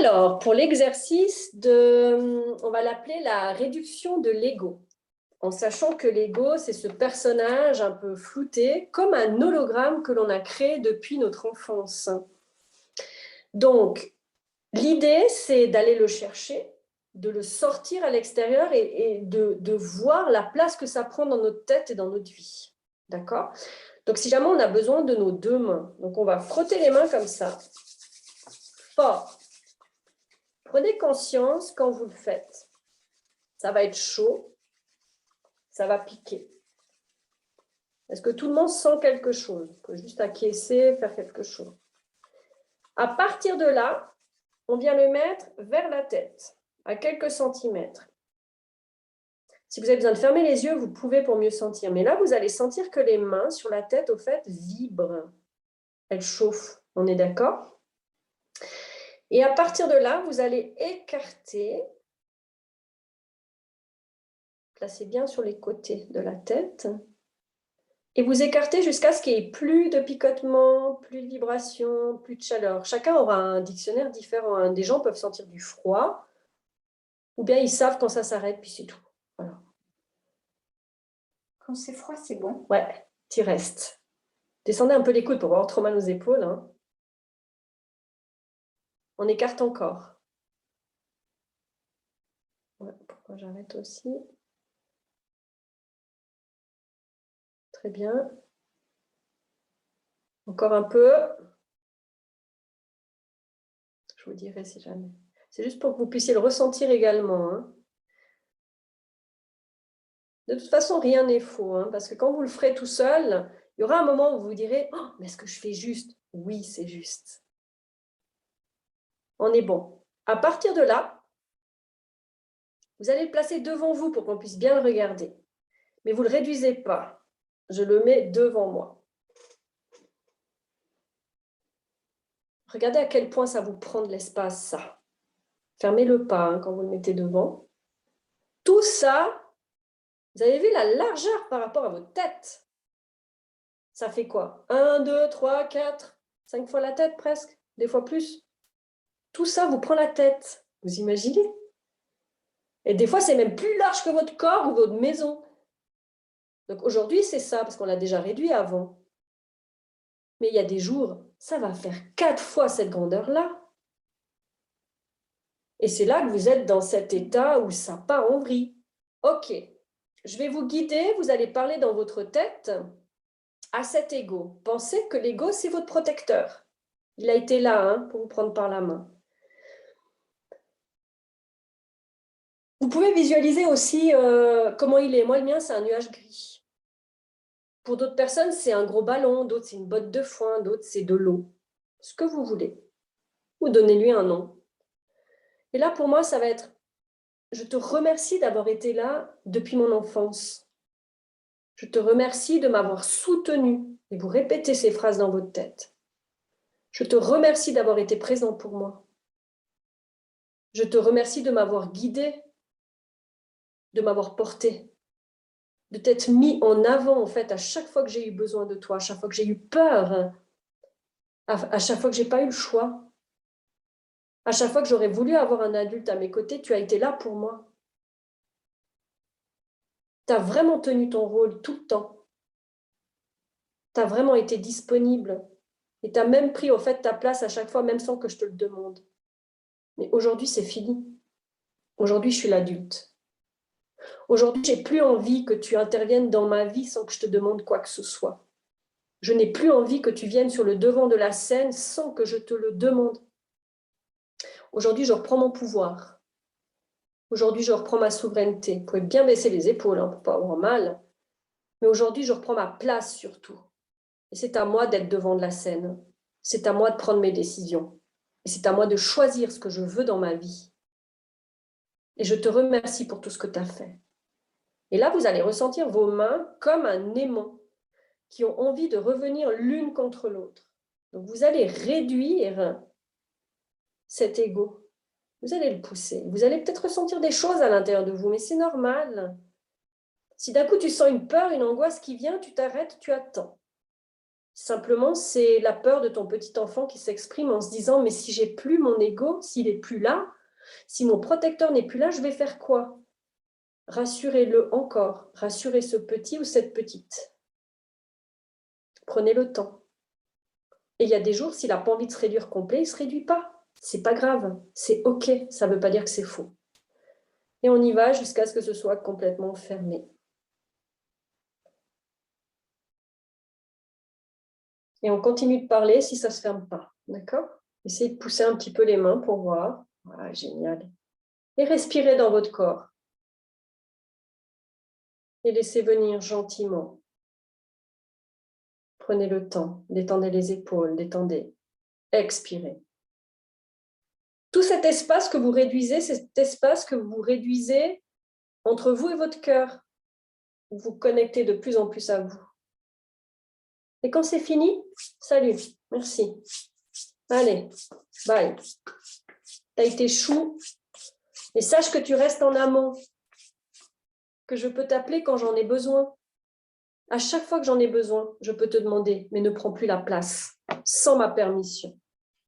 Alors, pour l'exercice on va l'appeler la réduction de l'ego, en sachant que l'ego, c'est ce personnage un peu flouté, comme un hologramme que l'on a créé depuis notre enfance. Donc, l'idée, c'est d'aller le chercher, de le sortir à l'extérieur et de voir la place que ça prend dans notre tête et dans notre vie. D'accord? Donc, si jamais on a besoin de nos deux mains, donc on va frotter les mains comme ça, fort. Prenez conscience quand vous le faites. Ça va être chaud, ça va piquer. Est-ce que tout le monde sent quelque chose? Il faut juste acquiescer, faire quelque chose. À partir de là, on vient le mettre vers la tête, à quelques centimètres. Si vous avez besoin de fermer les yeux, vous pouvez pour mieux sentir. Mais là, vous allez sentir que les mains sur la tête, au fait, vibrent. Elles chauffent. On est d'accord? Et à partir de là, vous allez écarter. Placez bien sur les côtés de la tête. Et vous écartez jusqu'à ce qu'il n'y ait plus de picotement, plus de vibration, plus de chaleur. Chacun aura un dictionnaire différent. Des gens peuvent sentir du froid, ou bien ils savent quand ça s'arrête, puis c'est tout. Voilà. Quand c'est froid, c'est bon. Ouais, t'y restes. Descendez un peu les coudes pour avoir trop mal aux épaules. Hein. On écarte encore. Ouais, pourquoi j'arrête aussi? Très bien. Encore un peu. Je vous dirai si jamais. C'est juste pour que vous puissiez le ressentir également. Hein. De toute façon, rien n'est faux, hein, parce que quand vous le ferez tout seul, il y aura un moment où vous vous direz « Oh, mais est-ce que je fais juste ?» Oui, c'est juste. On est bon. À partir de là, vous allez le placer devant vous pour qu'on puisse bien le regarder. Mais vous ne le réduisez pas. Je le mets devant moi. Regardez à quel point ça vous prend de l'espace, ça. Fermez-le pas hein, quand vous le mettez devant. Tout ça, vous avez vu la largeur par rapport à votre tête. Ça fait quoi? 1, 2, 3, 4, 5 fois la tête presque, des fois plus. Tout ça vous prend la tête. Vous imaginez? Et des fois, c'est même plus large que votre corps ou votre maison. Donc aujourd'hui, c'est ça, parce qu'on l'a déjà réduit avant. Mais il y a des jours, ça va faire 4 fois cette grandeur-là. Et c'est là que vous êtes dans cet état où ça part en vrille. Ok, je vais vous guider, vous allez parler dans votre tête à cet ego. Pensez que l'ego, c'est votre protecteur. Il a été là hein, pour vous prendre par la main. Vous pouvez visualiser aussi comment il est. Moi, le mien, c'est un nuage gris. Pour d'autres personnes, c'est un gros ballon, d'autres, c'est une botte de foin, d'autres, c'est de l'eau. Ce que vous voulez. Ou donnez-lui un nom. Et là, pour moi, ça va être « Je te remercie d'avoir été là depuis mon enfance. Je te remercie de m'avoir soutenu. » Et vous répétez ces phrases dans votre tête. « Je te remercie d'avoir été présent pour moi. Je te remercie de m'avoir guidé, de m'avoir porté. » De t'être mis en avant, en fait, à chaque fois que j'ai eu besoin de toi, à chaque fois que j'ai eu peur, à chaque fois que j'ai pas eu le choix, à chaque fois que j'aurais voulu avoir un adulte à mes côtés, tu as été là pour moi. Tu as vraiment tenu ton rôle tout le temps. Tu as vraiment été disponible. Et tu as même pris, au fait, ta place à chaque fois, même sans que je te le demande. Mais aujourd'hui, c'est fini. Aujourd'hui, je suis l'adulte. Aujourd'hui, j'ai plus envie que tu interviennes dans ma vie sans que je te demande quoi que ce soit. Je n'ai plus envie que tu viennes sur le devant de la scène sans que je te le demande. Aujourd'hui, je reprends mon pouvoir. Aujourd'hui, je reprends ma souveraineté. Vous pouvez bien baisser les épaules pour ne pas avoir mal. Mais aujourd'hui, je reprends ma place surtout. Et c'est à moi d'être devant de la scène. C'est à moi de prendre mes décisions. Et c'est à moi de choisir ce que je veux dans ma vie. Et je te remercie pour tout ce que tu as fait. Et là, vous allez ressentir vos mains comme un aimant qui ont envie de revenir l'une contre l'autre. Donc, vous allez réduire cet ego. Vous allez le pousser. Vous allez peut-être ressentir des choses à l'intérieur de vous, mais c'est normal. Si d'un coup, tu sens une peur, une angoisse qui vient, tu t'arrêtes, tu attends. Simplement, c'est la peur de ton petit enfant qui s'exprime en se disant « Mais si j'ai plus mon ego, s'il n'est plus là, si mon protecteur n'est plus là, je vais faire quoi ?» Rassurez-le encore, rassurez ce petit ou cette petite. Prenez le temps. Et il y a des jours, s'il n'a pas envie de se réduire complet, il ne se réduit pas. Ce n'est pas grave, c'est OK, ça ne veut pas dire que c'est faux. Et on y va jusqu'à ce que ce soit complètement fermé. Et on continue de parler si ça ne se ferme pas. D'accord? Essayez de pousser un petit peu les mains pour voir. Voilà, génial. Et respirez dans votre corps. Et laissez venir gentiment. Prenez le temps, détendez les épaules, détendez. Expirez. Tout cet espace que vous réduisez, c'est cet espace que vous réduisez entre vous et votre cœur. Vous vous connectez de plus en plus à vous. Et quand c'est fini, salut, merci. Allez, bye. Tu as été chou. Et sache que tu restes en amont, que je peux t'appeler quand j'en ai besoin. À chaque fois que j'en ai besoin, je peux te demander, mais ne prends plus la place, sans ma permission.